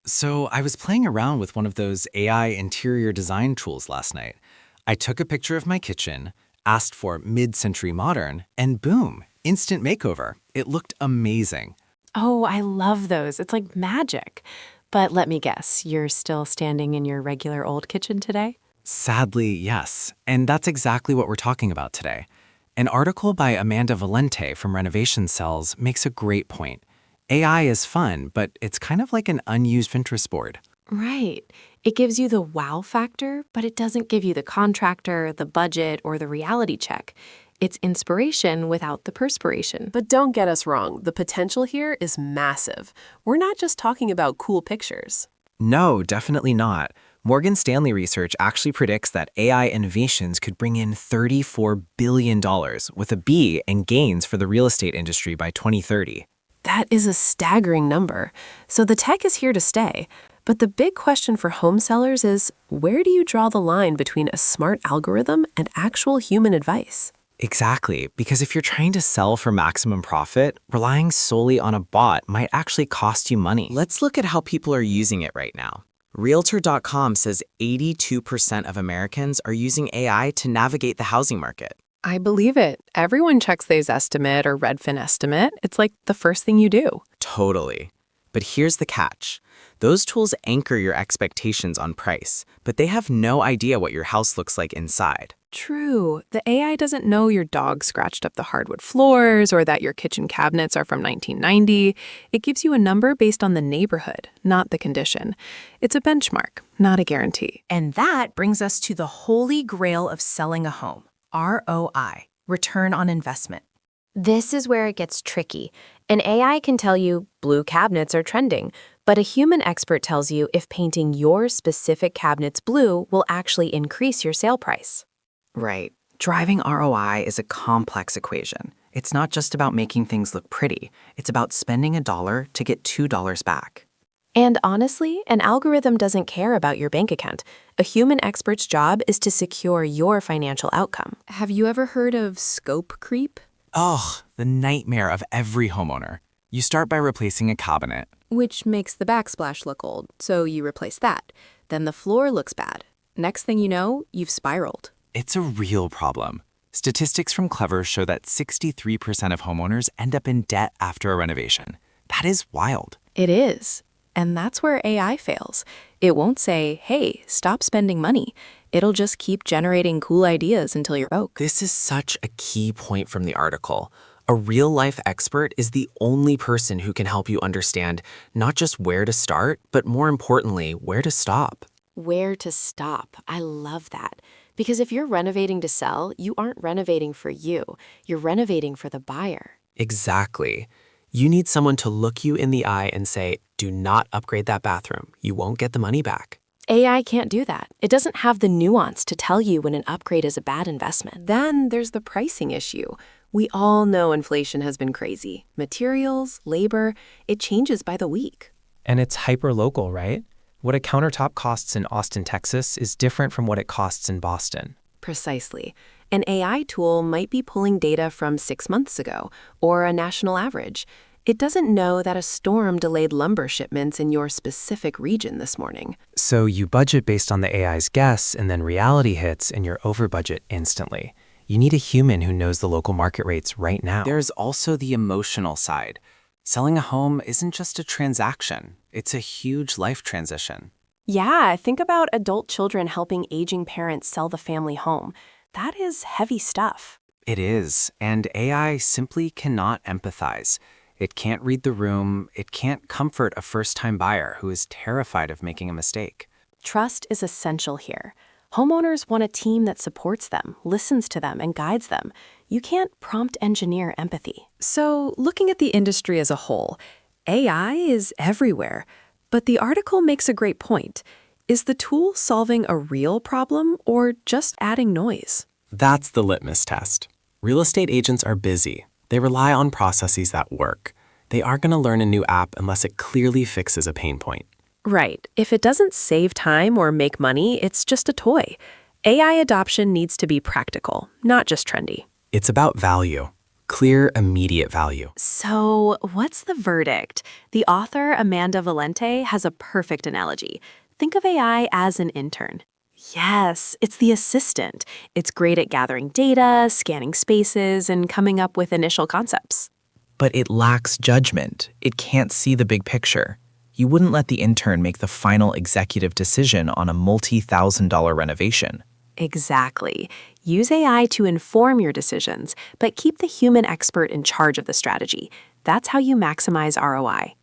So I was playing around with one of those AI interior design tools last night. I took a picture of my kitchen, asked for mid-century modern, and boom, instant makeover. It looked amazing. Oh, I love those. It's like magic. But let me guess, you're still standing in your regular old kitchen today? Sadly, yes. And that's exactly what we're talking about today. An article by Amanda Valente from Renovation Cells makes a great point. AI is fun, but it's kind of like an unused Pinterest board. Right. It gives you the wow factor, but it doesn't give you the contractor, the budget, or the reality check. It's inspiration without the perspiration. But don't get us wrong, the potential here is massive. We're not just talking about cool pictures. No, definitely not. Morgan Stanley research actually predicts that AI innovations could bring in $34 billion with a B in gains for the real estate industry by 2030. That is a staggering number. So the tech is here to stay. But the big question for home sellers is, where do you draw the line between a smart algorithm and actual human advice? Exactly, because if you're trying to sell for maximum profit, relying solely on a bot might actually cost you money. Let's look at how people are using it right now. Realtor.com says 82% of Americans are using AI to navigate the housing market. I believe it. Everyone checks they's estimate or Redfin estimate. It's like the first thing you do. Totally. But here's the catch. Those tools anchor your expectations on price, but they have no idea what your house looks like inside. True. The AI doesn't know your dog scratched up the hardwood floors or that your kitchen cabinets are from 1990. It gives you a number based on the neighborhood, not the condition. It's a benchmark, not a guarantee. And that brings us to the holy grail of selling a home, ROI, return on investment. This is where it gets tricky. An AI can tell you blue cabinets are trending, but a human expert tells you if painting your specific cabinets blue will actually increase your sale price. Right. Driving ROI is a complex equation. It's not just about making things look pretty. It's about spending $1 to get $2 back. And honestly, an algorithm doesn't care about your bank account. A human expert's job is to secure your financial outcome. Have you ever heard of scope creep? Ugh, the nightmare of every homeowner. You start by replacing a cabinet. Which makes the backsplash look old, so you replace that. Then the floor looks bad. Next thing you know, you've spiraled. It's a real problem. Statistics from Clever show that 63% of homeowners end up in debt after a renovation. That is wild. It is. And that's where AI fails. It won't say, hey, stop spending money. It'll just keep generating cool ideas until you're broke. This is such a key point from the article. A real-life expert is the only person who can help you understand not just where to start, but more importantly, where to stop. Where to stop. I love that. Because if you're renovating to sell, you aren't renovating for you. You're renovating for the buyer. Exactly. You need someone to look you in the eye and say, do not upgrade that bathroom. You won't get the money back. AI can't do that. It doesn't have the nuance to tell you when an upgrade is a bad investment. Then there's the pricing issue. We all know inflation has been crazy. Materials, labor, it changes by the week. And it's hyper-local, right? What a countertop costs in Austin, Texas is different from what it costs in Boston. Precisely. An AI tool might be pulling data from 6 months ago or a national average. It doesn't know that a storm delayed lumber shipments in your specific region this morning. So you budget based on the AI's guess, and then reality hits and you're over budget instantly. You need a human who knows the local market rates right now. There's also the emotional side. Selling a home isn't just a transaction. It's a huge life transition. Yeah, think about adult children helping aging parents sell the family home. That is heavy stuff. It is, and AI simply cannot empathize. It can't read the room. It can't comfort a first-time buyer who is terrified of making a mistake. Trust is essential here. Homeowners want a team that supports them, listens to them, and guides them. You can't prompt engineer empathy. So, looking at the industry as a whole, AI is everywhere. But the article makes a great point. Is the tool solving a real problem or just adding noise? That's the litmus test. Real estate agents are busy. They rely on processes that work. They aren't going to learn a new app unless it clearly fixes a pain point. Right. If it doesn't save time or make money, it's just a toy. AI adoption needs to be practical, not just trendy. It's about value. clear, immediate value. So, what's the verdict? The author, Amanda Valente, has a perfect analogy. Think of AI as an intern. Yes, it's the assistant. It's great at gathering data, scanning spaces, and coming up with initial concepts. But it lacks judgment. It can't see the big picture. You wouldn't let the intern make the final executive decision on a multi-thousand-dollar renovation. Exactly. Use AI to inform your decisions, but keep the human expert in charge of the strategy. That's how you maximize ROI.